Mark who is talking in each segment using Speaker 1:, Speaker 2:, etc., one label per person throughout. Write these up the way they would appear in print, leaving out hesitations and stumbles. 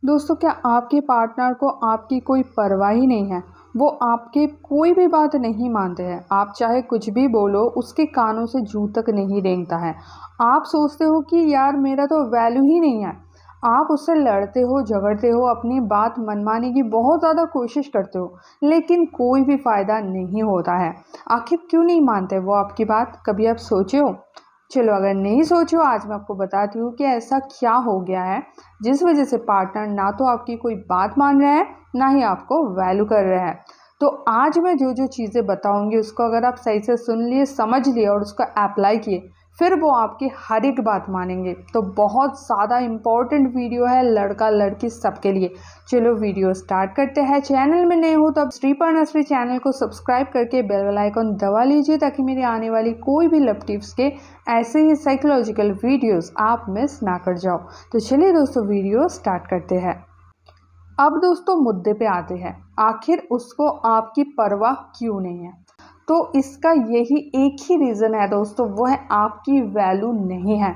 Speaker 1: दोस्तों, क्या आपके पार्टनर को आपकी कोई परवाह ही नहीं है? वो आपके कोई भी बात नहीं मानते हैं। आप चाहे कुछ भी बोलो, उसके कानों से जू तक नहीं रेंगता है। आप सोचते हो कि यार मेरा तो वैल्यू ही नहीं है। आप उससे लड़ते हो, झगड़ते हो, अपनी बात मनवाने की बहुत ज़्यादा कोशिश करते हो, लेकिन कोई भी फ़ायदा नहीं होता है। आखिर क्यों नहीं मानते वो आपकी बात? कभी आप सोचे हो? चलो, अगर नहीं सोचो, आज मैं आपको बताती हूँ कि ऐसा क्या हो गया है जिस वजह से पार्टनर ना तो आपकी कोई बात मान रहा है, ना ही आपको वैल्यू कर रहा है। तो आज मैं जो जो चीज़ें बताऊंगी उसको अगर आप सही से सुन लिए, समझ लिए और उसको अप्लाई किए, फिर वो आपकी हर एक बात मानेंगे। तो बहुत ज़्यादा इम्पॉर्टेंट वीडियो है लड़का लड़की सबके लिए। चलो वीडियो स्टार्ट करते हैं। चैनल में नए हो तो अब श्रीपर्णा श्री चैनल को सब्सक्राइब करके बेल आइकन दबा लीजिए, ताकि मेरी आने वाली कोई भी लव टिप्स के ऐसे ही साइकोलॉजिकल वीडियोस आप मिस ना कर जाओ। तो चलिए दोस्तों, वीडियो स्टार्ट करते हैं। अब दोस्तों मुद्दे पे आते हैं, आखिर उसको आपकी परवाह क्यों नहीं है? तो इसका यही एक ही रीज़न है दोस्तों, वो है आपकी वैल्यू नहीं है।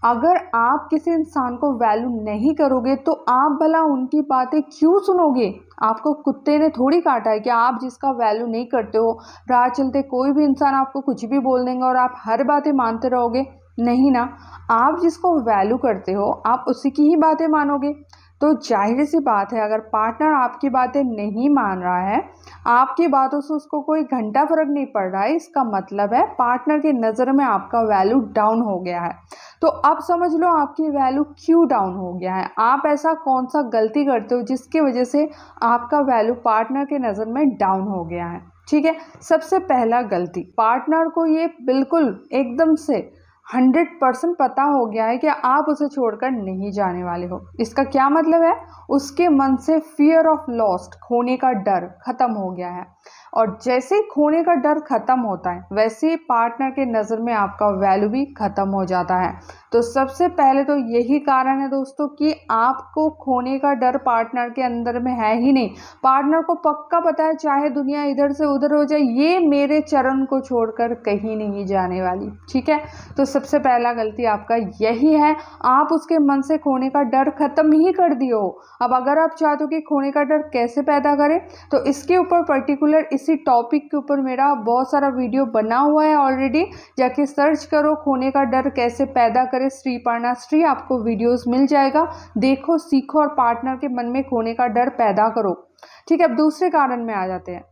Speaker 1: अगर आप किसी इंसान को वैल्यू नहीं करोगे तो आप भला उनकी बातें क्यों सुनोगे? आपको कुत्ते ने थोड़ी काटा है कि आप जिसका वैल्यू नहीं करते हो, राह चलते कोई भी इंसान आपको कुछ भी बोल देंगे और आप हर बातें मानते रहोगे? नहीं ना। आप जिसको वैल्यू करते हो, आप उसी की ही बातें मानोगे। तो जाहिर सी बात है, अगर पार्टनर आपकी बातें नहीं मान रहा है, आपकी बातों से उसको कोई घंटा फर्क नहीं पड़ रहा है, इसका मतलब है पार्टनर की नज़र में आपका वैल्यू डाउन हो गया है। तो अब समझ लो आपकी वैल्यू क्यों डाउन हो गया है। आप ऐसा कौन सा गलती करते हो जिसकी वजह से आपका वैल्यू पार्टनर की नज़र में डाउन हो गया है? ठीक है, सबसे पहला गलती, पार्टनर को ये बिल्कुल एकदम से 100% पता हो गया है कि आप उसे छोड़कर नहीं जाने वाले हो। इसका क्या मतलब है? उसके मन से फियर ऑफ लॉस्ट, खोने का डर खत्म हो गया है। और जैसे ही खोने का डर खत्म होता है, वैसे ही पार्टनर के नज़र में आपका वैल्यू भी खत्म हो जाता है। तो सबसे पहले तो यही कारण है दोस्तों कि आपको खोने का डर पार्टनर के अंदर में है ही नहीं। पार्टनर को पक्का पता है, चाहे दुनिया इधर से उधर हो जाए, ये मेरे चरण को छोड़कर कहीं नहीं जाने वाली। ठीक है, तो सबसे पहला गलती आपका यही है, आप उसके मन से खोने का डर खत्म ही कर दिए हो। अब अगर आप चाहते हो कि खोने का डर कैसे पैदा करें, तो इसके ऊपर पर्टिकुलर इसी टॉपिक के ऊपर मेरा बहुत सारा वीडियो बना हुआ है ऑलरेडी। जाके सर्च करो खोने का डर कैसे पैदा करें, श्रीपर्णा श्री, आपको वीडियोस मिल जाएगा। देखो, सीखो और पार्टनर के मन में खोने का डर पैदा करो। ठीक है, अब दूसरे कारण में आ जाते हैं।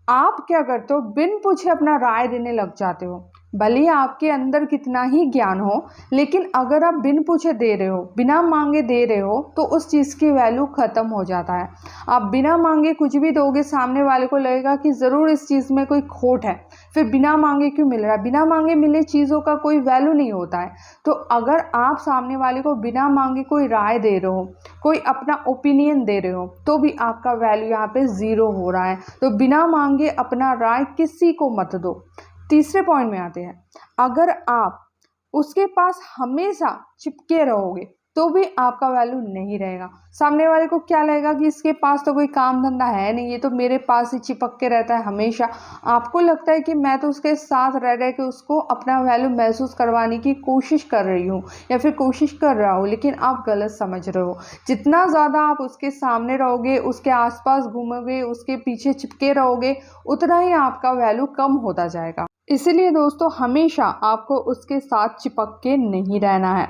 Speaker 1: आप क्या करते हो? बिन पूछे अपना राय देने लग जाते हो। भले ही आपके अंदर कितना ही ज्ञान हो, लेकिन अगर आप बिन पूछे दे रहे हो, बिना मांगे दे रहे हो, तो उस चीज़ की वैल्यू ख़त्म हो जाता है। आप बिना मांगे कुछ भी दोगे, सामने वाले को लगेगा कि ज़रूर इस चीज़ में कोई खोट है, फिर बिना मांगे क्यों मिल रहा है? बिना मांगे मिले चीज़ों का कोई वैल्यू नहीं होता है। तो अगर आप सामने वाले को बिना मांगे कोई राय दे रहे हो, कोई अपना ओपिनियन दे रहे हो, तो भी आपका वैल्यू यहाँ पे ज़ीरो हो रहा है। तो बिना मांगे अपना राय किसी को मत दो। तीसरे पॉइंट में आते हैं, अगर आप उसके पास हमेशा चिपके रहोगे तो भी आपका वैल्यू नहीं रहेगा। सामने वाले को क्या लगेगा कि इसके पास तो कोई काम धंधा है नहीं, ये तो मेरे पास ही चिपक के रहता है हमेशा। आपको लगता है कि मैं तो उसके साथ रह रह के उसको अपना वैल्यू महसूस करवाने की कोशिश कर रही हूँ या फिर कोशिश कर रहा हूँ, लेकिन आप गलत समझ रहे हो। जितना ज़्यादा आप उसके सामने रहोगे, उसके आसपास घूमोगे, उसके पीछे चिपके रहोगे, उतना ही आपका वैल्यू कम होता जाएगा। इसीलिए दोस्तों, हमेशा आपको उसके साथ चिपक के नहीं रहना है।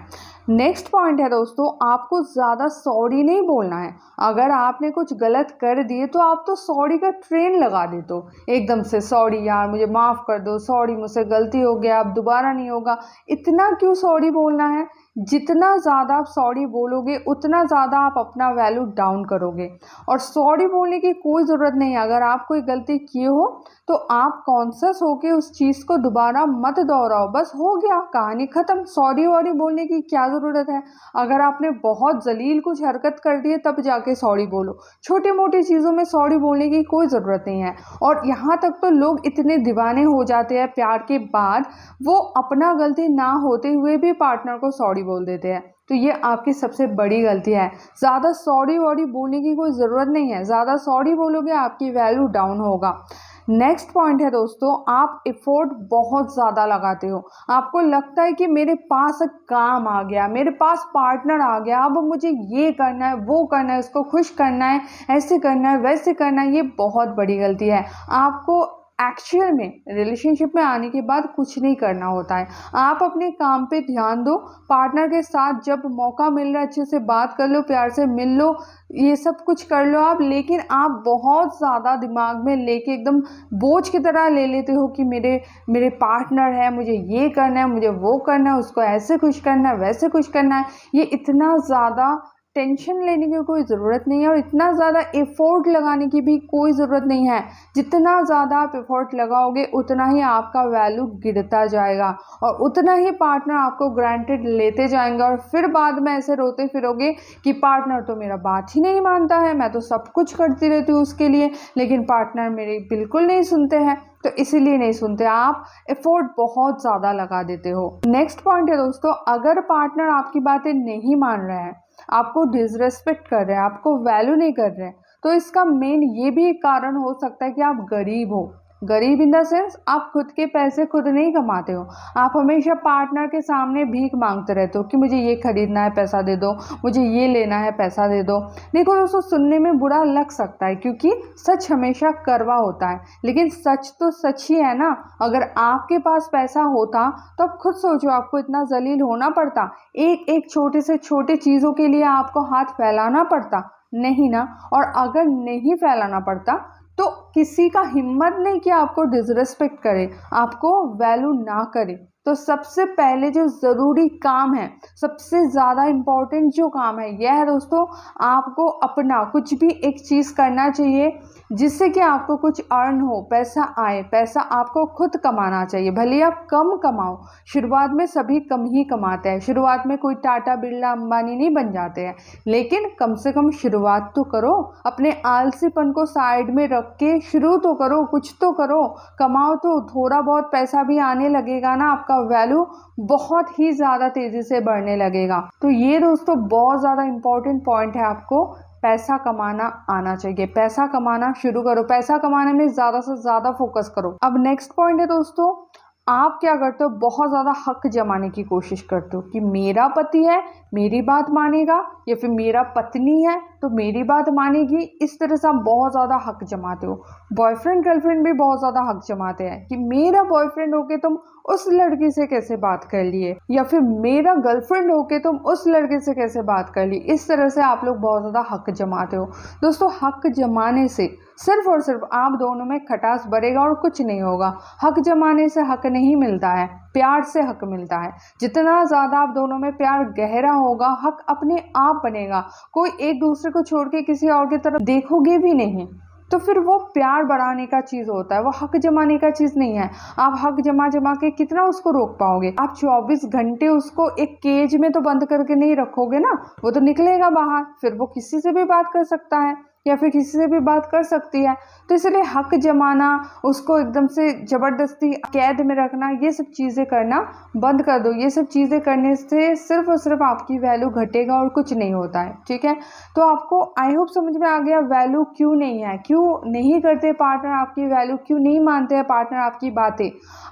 Speaker 1: नेक्स्ट पॉइंट है दोस्तों, आपको ज़्यादा सॉरी नहीं बोलना है। अगर आपने कुछ गलत कर दिए तो आप तो सॉरी का ट्रेन लगा देते हो एकदम से। सॉरी यार, मुझे माफ़ कर दो, सॉरी मुझसे गलती हो गया, अब दोबारा नहीं होगा। इतना क्यों सॉरी बोलना है? जितना ज़्यादा आप सॉरी बोलोगे, उतना ज़्यादा आप अपना वैल्यू डाउन करोगे। और सॉरी बोलने की कोई ज़रूरत नहीं है। अगर आप कोई गलती किए हो तो आप कॉन्शियस होके उस चीज़ को दोबारा मत दोहराओ, बस हो गया, कहानी ख़त्म। सॉरी वॉरी बोलने की क्या ज़रूरत है? अगर आपने बहुत जलील कुछ हरकत कर दी है तब जाके सॉरी बोलो। छोटी मोटी चीज़ों में सॉरी बोलने की कोई ज़रूरत नहीं है। और यहाँ तक तो लोग इतने दीवाने हो जाते हैं प्यार के बाद, वो अपना गलती ना होते हुए भी पार्टनर को सॉरी बोल देते हैं। तो ये आपकी सबसे बड़ी गलती है। ज़्यादा सॉरी वॉरी बोलने की कोई ज़रूरत नहीं है। ज़्यादा सॉरी बोलोगे आपकी वैल्यू डाउन होगा। नेक्स्ट पॉइंट है दोस्तों, आप एफर्ट बहुत ज़्यादा लगाते हो। आपको लगता है कि मेरे पास काम आ गया, मेरे पास पार्टनर आ गया, अब मुझे ये करना है, वो करना है, उसको खुश करना है, ऐसे करना है, वैसे करना है। ये बहुत बड़ी गलती है। आपको एक्चुअल में रिलेशनशिप में आने के बाद कुछ नहीं करना होता है। आप अपने काम पे ध्यान दो। पार्टनर के साथ जब मौका मिल रहा है अच्छे से बात कर लो, प्यार से मिल लो, ये सब कुछ कर लो आप। लेकिन आप बहुत ज़्यादा दिमाग में लेके एकदम बोझ की तरह ले लेते हो कि मेरे मेरे पार्टनर है, मुझे ये करना है, मुझे वो करना है, उसको ऐसे खुश करना है, वैसे खुश करना है। ये इतना ज़्यादा टेंशन लेने की कोई ज़रूरत नहीं है और इतना ज़्यादा एफर्ट लगाने की भी कोई ज़रूरत नहीं है। जितना ज़्यादा आप एफर्ट लगाओगे उतना ही आपका वैल्यू गिरता जाएगा और उतना ही पार्टनर आपको ग्रांटेड लेते जाएंगे और फिर बाद में ऐसे रोते फिरोगे कि पार्टनर तो मेरा बात ही नहीं मानता है, मैं तो सब कुछ करती रहती हूँ उसके लिए, लेकिन पार्टनर मेरे बिल्कुल नहीं सुनते हैं। तो इसीलिए नहीं सुनते, आप एफर्ट बहुत ज़्यादा लगा देते हो। नेक्स्ट पॉइंट है दोस्तों, अगर पार्टनर आपकी बातें नहीं मान रहा है, आपको डिसरेस्पेक्ट कर रहे हैं, आपको वैल्यू नहीं कर रहे हैं, तो इसका मेन ये भी एक कारण हो सकता है कि आप गरीब हो। गरीब इन द सेंस, आप खुद के पैसे खुद नहीं कमाते हो। आप हमेशा पार्टनर के सामने भीख मांगते रहते हो कि मुझे ये खरीदना है, पैसा दे दो, मुझे ये लेना है, पैसा दे दो। देखो दोस्तों, सुनने में बुरा लग सकता है क्योंकि सच हमेशा कड़वा होता है, लेकिन सच तो सच ही है ना। अगर आपके पास पैसा होता तो आप खुद सोचो, आपको इतना जलील होना पड़ता, एक एक छोटे से छोटे चीज़ों के लिए आपको हाथ फैलाना पड़ता? नहीं ना। और अगर नहीं फैलाना पड़ता तो किसी का हिम्मत नहीं कि आपको डिसरेस्पेक्ट करे, आपको वैल्यू ना करे। तो सबसे पहले जो ज़रूरी काम है, सबसे ज़्यादा इम्पोर्टेंट जो काम है, यह है दोस्तों, आपको अपना कुछ भी एक चीज़ करना चाहिए जिससे कि आपको कुछ अर्न हो, पैसा आए। पैसा आपको खुद कमाना चाहिए, भले आप कम कमाओ। शुरुआत में सभी कम ही कमाते हैं, शुरुआत में कोई टाटा बिरला अंबानी नहीं बन जाते हैं, लेकिन कम से कम शुरुआत तो करो। अपने आलसीपन को साइड में रख के शुरू तो करो, कुछ तो करो, कमाओ, तो थोड़ा बहुत पैसा भी आने लगेगा ना, आपका वैल्यू बहुत ही ज़्यादा तेज़ी से बढ़ने लगेगा। तो ये दोस्तों बहुत ज़्यादा इम्पोर्टेंट पॉइंट है, आपको पैसा कमाना आना चाहिए। पैसा कमाना शुरू करो, पैसा कमाने में ज़्यादा से ज़्यादा फोकस करो। अब नेक्स्ट पॉइंट है दोस्तों, आप क्या करते हो, बहुत ज़्यादा हक जमाने की कोशिश करते हो कि मेरा पति है, मेरी बात मानेगा, या फिर मेरा पत्नी है तो मेरी बात मानेगी। इस तरह से आप बहुत ज़्यादा हक जमाते हो। बॉयफ्रेंड गर्लफ्रेंड भी बहुत ज़्यादा हक जमाते हैं कि मेरा बॉयफ्रेंड होके तुम उस लड़की से कैसे बात कर लिए, या फिर मेरा गर्लफ्रेंड होके तुम उस लड़के से कैसे बात कर ली। इस तरह से आप लोग बहुत ज़्यादा हक जमाते हो। दोस्तों, हक जमाने से सिर्फ और सिर्फ आप दोनों में खटास बढ़ेगा और कुछ नहीं होगा। हक जमाने से हक नहीं मिलता है, प्यार से हक मिलता है। जितना ज़्यादा आप दोनों में प्यार गहरा होगा, हक अपने आप बनेगा। कोई एक दूसरे को छोड़ के किसी और की तरफ देखोगे भी नहीं, तो फिर वो प्यार बढ़ाने का चीज़ होता है, वो हक जमाने का चीज़ नहीं है। आप हक जमा जमा के कितना उसको रोक पाओगे? आप 24 घंटे उसको एक केज में तो बंद करके नहीं रखोगे ना, वो तो निकलेगा बाहर, फिर वो किसी से भी बात कर सकता है या फिर किसी से भी बात कर सकती है। तो इसलिए हक जमाना, उसको एकदम से ज़बरदस्ती कैद में रखना, ये सब चीज़ें करना बंद कर दो। ये सब चीज़ें करने से सिर्फ और सिर्फ आपकी वैल्यू घटेगा और कुछ नहीं होता है, ठीक है। तो आपको आई होप समझ में आ गया वैल्यू क्यों नहीं है, क्यों नहीं करते पार्टनर आपकी वैल्यू, क्यों नहीं मानते हैं पार्टनर आपकी बातें।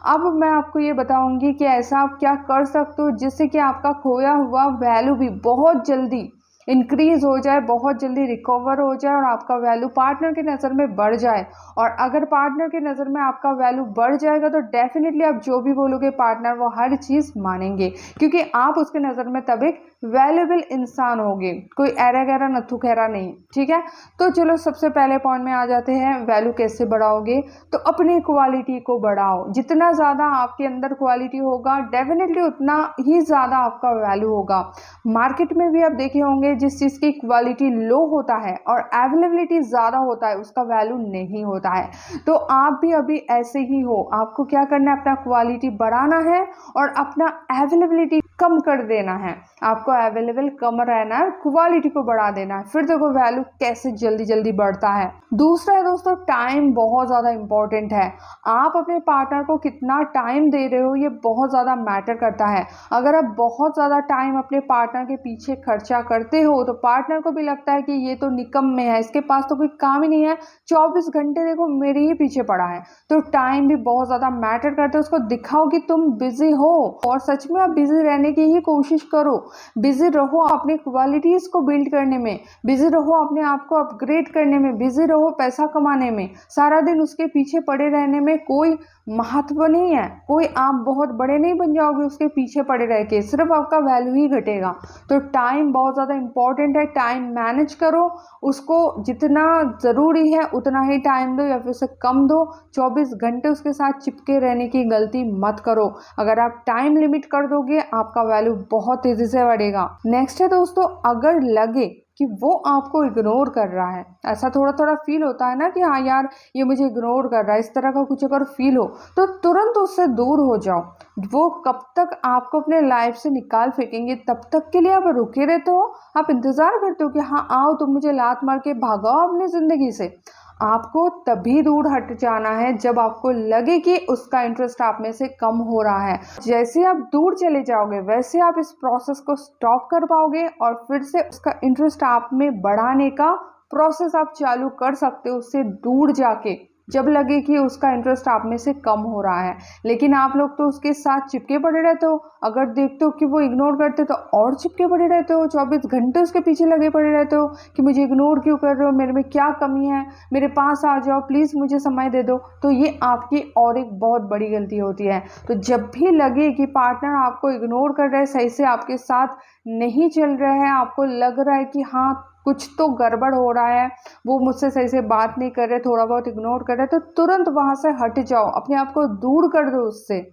Speaker 1: अब मैं आपको ये बताऊंगी कि ऐसा आप क्या कर सकते हो जिससे कि आपका खोया हुआ वैल्यू भी बहुत जल्दी इंक्रीज हो जाए, बहुत जल्दी रिकवर हो जाए और आपका वैल्यू पार्टनर की नज़र में बढ़ जाए। और अगर पार्टनर की नज़र में आपका वैल्यू बढ़ जाएगा तो डेफिनेटली आप जो भी बोलोगे पार्टनर वो हर चीज़ मानेंगे, क्योंकि आप उसके नज़र में तब एक वैल्यूएबल इंसान होगे, कोई ऐरा गैरा नथु खैरा नहीं, ठीक है। तो चलो सबसे पहले पॉइंट में आ जाते हैं, वैल्यू कैसे बढ़ाओगे। तो अपनी क्वालिटी को बढ़ाओ। जितना ज़्यादा आपके अंदर क्वालिटी होगा, डेफिनेटली उतना ही ज़्यादा आपका वैल्यू होगा। मार्केट में भी आप देखे होंगे, जिस चीज़ की क्वालिटी लो होता है और अवेलेबिलिटी ज़्यादा होता है, उसका वैल्यू नहीं होता है। तो आप भी अभी ऐसे ही हो। आपको क्या करना है, अपना क्वालिटी बढ़ाना है और अपना अवेलेबिलिटी कम कर देना है। आपको को अवेलेबल कम रहना है, क्वालिटी को बढ़ा देना है, फिर देखो वैल्यू कैसे जल्दी जल्दी बढ़ता है। दूसरा है दोस्तों, टाइम बहुत ज़्यादा इंपॉर्टेंट है। आप अपने पार्टनर को कितना टाइम दे रहे हो ये बहुत ज़्यादा मैटर करता है। अगर आप बहुत ज़्यादा टाइम अपने पार्टनर के पीछे खर्चा करते हो तो पार्टनर को भी लगता है कि ये तो निकम्मे है, इसके पास तो कोई काम ही नहीं है, 24 घंटे देखो मेरे ही पीछे पड़ा है। तो टाइम भी बहुत ज़्यादा मैटर करता है। उसको दिखाओ कि तुम बिजी हो और सच में आप बिजी रहने की ही कोशिश करो। बिजी रहो अपनी क्वालिटीज़ को बिल्ड करने में, बिजी रहो अपने आप को अपग्रेड करने में, बिजी रहो पैसा कमाने में। सारा दिन उसके पीछे पड़े रहने में कोई महत्व नहीं है, कोई आप बहुत बड़े नहीं बन जाओगे उसके पीछे पड़े रह के, सिर्फ आपका वैल्यू ही घटेगा। तो टाइम बहुत ज़्यादा इंपॉर्टेंट है, टाइम मैनेज करो, उसको जितना ज़रूरी है उतना ही टाइम दो या फिर उसे कम दो। 24 घंटे उसके साथ चिपके रहने की गलती मत करो। अगर आप टाइम लिमिट कर दोगे आपका वैल्यू बहुत तेज़ी से बढ़ेगा। नेक्स्ट है दोस्तों, अगर लगे कि वो आपको इग्नोर कर रहा है, ऐसा थोड़ा थोड़ा फील होता है ना कि हाँ यार ये मुझे इग्नोर कर रहा है, इस तरह का कुछ अगर फील हो तो तुरंत उससे दूर हो जाओ। वो कब तक आपको अपने लाइफ से निकाल फेंकेंगे तब तक के लिए आप रुके रहते हो, आप इंतज़ार करते हो कि हाँ आओ तुम मुझे लात मार के भागाओ अपनी ज़िंदगी से। आपको तभी दूर हट जाना है जब आपको लगे कि उसका इंटरेस्ट आप में से कम हो रहा है। जैसे आप दूर चले जाओगे वैसे आप इस प्रोसेस को स्टॉप कर पाओगे और फिर से उसका इंटरेस्ट आप में बढ़ाने का प्रोसेस आप चालू कर सकते हो उससे दूर जाके, जब लगे कि उसका इंटरेस्ट आप में से कम हो रहा है। लेकिन आप लोग तो उसके साथ चिपके पड़े रहते हो, अगर देखते हो कि वो इग्नोर करते तो और चिपके पड़े रहते हो, 24 घंटे उसके पीछे लगे पड़े रहते हो कि मुझे इग्नोर क्यों कर रहे हो, मेरे में क्या कमी है, मेरे पास आ जाओ प्लीज़, मुझे समय दे दो। तो ये आपकी और एक बहुत बड़ी गलती होती है। तो जब भी लगे कि पार्टनर आपको इग्नोर कर रहा है, सही से आपके साथ नहीं चल रहा है, आपको लग रहा है कि हाँ कुछ तो गड़बड़ हो रहा है, वो मुझसे सही से बात नहीं कर रहे, थोड़ा बहुत इग्नोर कर रहे, तो तुरंत वहाँ से हट जाओ, अपने आप को दूर कर दो उससे।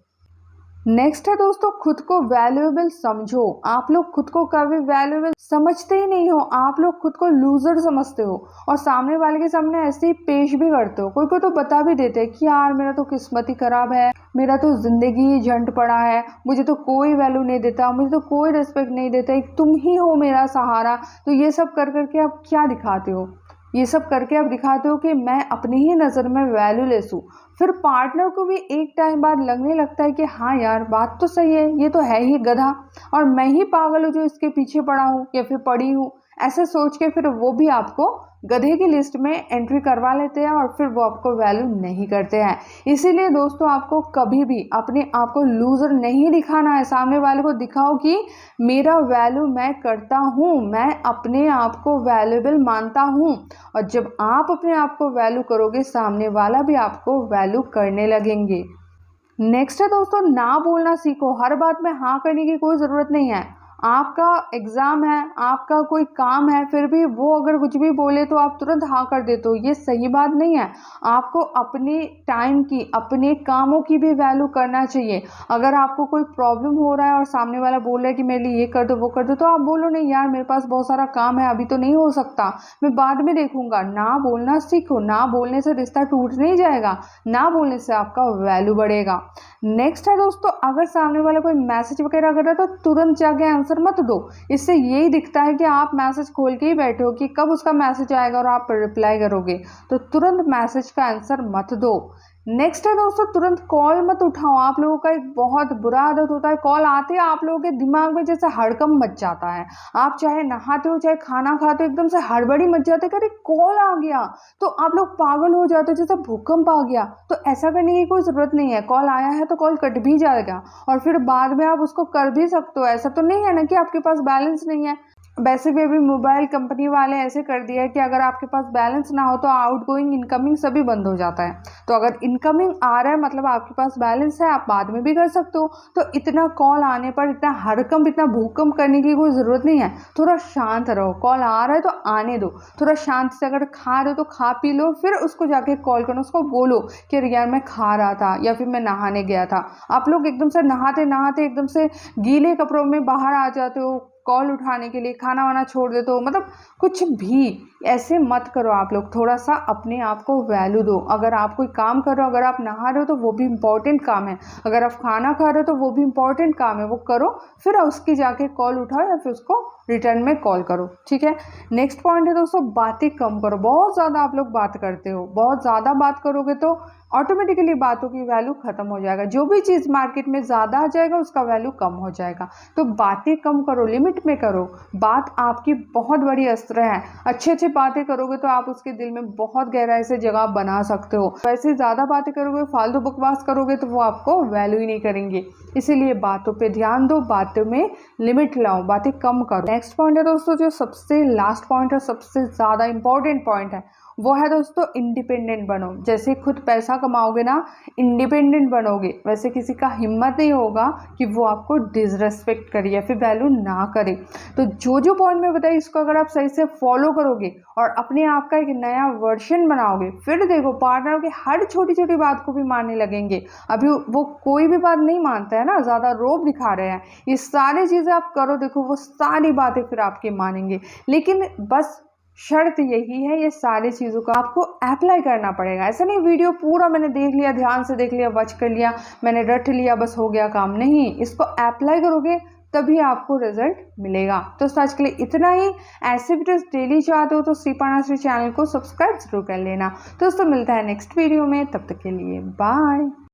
Speaker 1: नेक्स्ट है दोस्तों, खुद को वैल्यूएबल समझो। आप लोग खुद को कभी वैल्यूएबल समझते ही नहीं हो, आप लोग खुद को लूजर समझते हो और सामने वाले के सामने ऐसे ही पेश भी करते हो। कोई कोई तो बता भी देते हैं कि यार मेरा तो किस्मत ही खराब है, मेरा तो ज़िंदगी ही झंड पड़ा है, मुझे तो कोई वैल्यू नहीं देता, मुझे तो कोई रिस्पेक्ट नहीं देता, एक तुम ही हो मेरा सहारा। तो ये सब कर करके आप क्या दिखाते हो, ये सब करके आप दिखाते हो कि मैं अपनी ही नज़र में वैल्यूलेस हूँ। फिर पार्टनर को भी एक टाइम बाद लगने लगता है कि हाँ यार बात तो सही है, ये तो है ही गधा और मैं ही पागल हूँ जो इसके पीछे पड़ा हूँ या फिर पड़ी हूँ। ऐसे सोच के फिर वो भी आपको गधे की लिस्ट में एंट्री करवा लेते हैं और फिर वो आपको वैल्यू नहीं करते हैं। इसीलिए दोस्तों आपको कभी भी अपने आप को लूज़र नहीं दिखाना है। सामने वाले को दिखाओ कि मेरा वैल्यू मैं करता हूँ, मैं अपने आप को वैल्यूएबल मानता हूँ। और जब आप अपने आप को वैल्यू करोगे सामने वाला भी आपको वैल्यू करने लगेंगे। नेक्स्ट है दोस्तों, ना बोलना सीखो। हर बात में हाँ करने की कोई ज़रूरत नहीं है। आपका एग्ज़ाम है, आपका कोई काम है, फिर भी वो अगर कुछ भी बोले तो आप तुरंत हाँ कर देते हो, ये सही बात नहीं है। आपको अपने टाइम की, अपने कामों की भी वैल्यू करना चाहिए। अगर आपको कोई प्रॉब्लम हो रहा है और सामने वाला बोल रहा है कि मेरे लिए ये कर दो वो कर दो, तो आप बोलो नहीं यार मेरे पास बहुत सारा काम है, अभी तो नहीं हो सकता, मैं बाद में देखूंगा। ना बोलना सीखो। ना बोलने से रिश्ता टूट नहीं जाएगा, ना बोलने से आपका वैल्यू बढ़ेगा। नेक्स्ट है दोस्तों, अगर सामने वाला कोई मैसेज वगैरह कर रहा है तो तुरंत जाके आंसर मत दो। इससे यही दिखता है कि आप मैसेज खोल के ही बैठे हो कि कब उसका मैसेज आएगा और आप रिप्लाई करोगे। तो तुरंत मैसेज का आंसर मत दो। नेक्स्ट है दोस्तों, तुरंत कॉल मत उठाओ। आप लोगों का एक बहुत बुरा आदत होता है, कॉल आते ही आप लोगों के दिमाग में जैसे हड़कंप मच जाता है। आप चाहे नहाते हो चाहे खाना खाते हो, एकदम से हड़बड़ी मच जाती है, अरे कॉल आ गया, तो आप लोग पागल हो जाते हो जैसे भूकंप आ गया। तो ऐसा करने की कोई ज़रूरत नहीं है। कॉल आया है तो कॉल कट भी जाएगा और फिर बाद में आप उसको कर भी सकते हो। ऐसा तो नहीं है ना कि आपके पास बैलेंस नहीं है। वैसे भी अभी मोबाइल कंपनी वाले ऐसे कर दिया है कि अगर आपके पास बैलेंस ना हो तो आउटगोइंग इनकमिंग सभी बंद हो जाता है। तो अगर इनकमिंग आ रहा है मतलब आपके पास बैलेंस है, आप बाद में भी कर सकते हो। तो इतना कॉल आने पर इतना हड़कंप, इतना भूकंप करने की कोई ज़रूरत नहीं है। थोड़ा शांत रहो, कॉल आ रहा है तो आने दो। थोड़ा शांत से, अगर खा रहे हो तो खा पी लो, फिर उसको जाके कॉल करो, उसको बोलो कि अरे यार मैं खा रहा था या फिर मैं नहाने गया था। आप लोग एकदम से नहाते नहाते एकदम से गीले कपड़ों में बाहर आ जाते हो, कॉल उठाने के लिए खाना वाना छोड़ देते हो, मतलब कुछ भी ऐसे मत करो आप लोग। थोड़ा सा अपने आप को वैल्यू दो। अगर आप कोई काम कर रहे हो, अगर आप नहा रहे हो तो वो भी इम्पॉर्टेंट काम है, अगर आप खाना खा रहे हो तो वो भी इम्पॉर्टेंट काम है, वो करो, फिर उसकी जाके कॉल उठाओ या फिर उसको रिटर्न में कॉल करो, ठीक है। नेक्स्ट पॉइंट है दोस्तों, बातें कम करो। बहुत ज़्यादा आप लोग बात करते हो, बहुत ज़्यादा बात करोगे तो ऑटोमेटिकली बातों की वैल्यू खत्म हो जाएगा। जो भी चीज़ मार्केट में ज़्यादा आ जाएगा उसका वैल्यू कम हो जाएगा। तो बातें कम करो, लिमिट में करो। बात आपकी बहुत बड़ी अस्त्र है। अच्छी अच्छी बातें करोगे तो आप उसके दिल में बहुत गहराई से जगह बना सकते हो। वैसे ज़्यादा बातें करोगे, फालतू बकवास करोगे तो वो आपको वैल्यू ही नहीं करेंगे। इसीलिए बातों पे ध्यान दो, बातों में लिमिट लाओ, बातें कम करो। नेक्स्ट पॉइंट है दोस्तों, जो सबसे लास्ट पॉइंट है, सबसे ज़्यादा इंपॉर्टेंट पॉइंट है, वो है दोस्तों इंडिपेंडेंट बनो। जैसे खुद पैसा कमाओगे ना, इंडिपेंडेंट बनोगे, वैसे किसी का हिम्मत नहीं होगा कि वो आपको डिसरेस्पेक्ट करे या फिर वैल्यू ना करे। तो जो जो पॉइंट में बताइए, इसको अगर आप सही से फॉलो करोगे और अपने आप का एक नया वर्जन बनाओगे, फिर देखो पार्टनर की हर छोटी छोटी बात को भी मानने लगेंगे। अभी वो कोई भी बात नहीं मानता है ना, ज़्यादा रोब दिखा रहे हैं। ये सारी चीज़ें आप करो, देखो वो सारी बातें फिर आपकी मानेंगे। लेकिन बस शर्त यही है, ये सारी चीज़ों का आपको अप्लाई करना पड़ेगा। ऐसा नहीं वीडियो पूरा मैंने देख लिया, ध्यान से देख लिया, वॉच कर लिया, मैंने रट लिया, बस हो गया काम, नहीं। इसको अप्लाई करोगे तभी आपको रिजल्ट मिलेगा। तो आज के लिए इतना ही। ऐसे वीडियोस डेली चाहते हो तो श्रीपर्णाश्री चैनल को सब्सक्राइब जरूर कर लेना। दोस्तों मिलता है नेक्स्ट वीडियो में, तब तक के लिए बाय।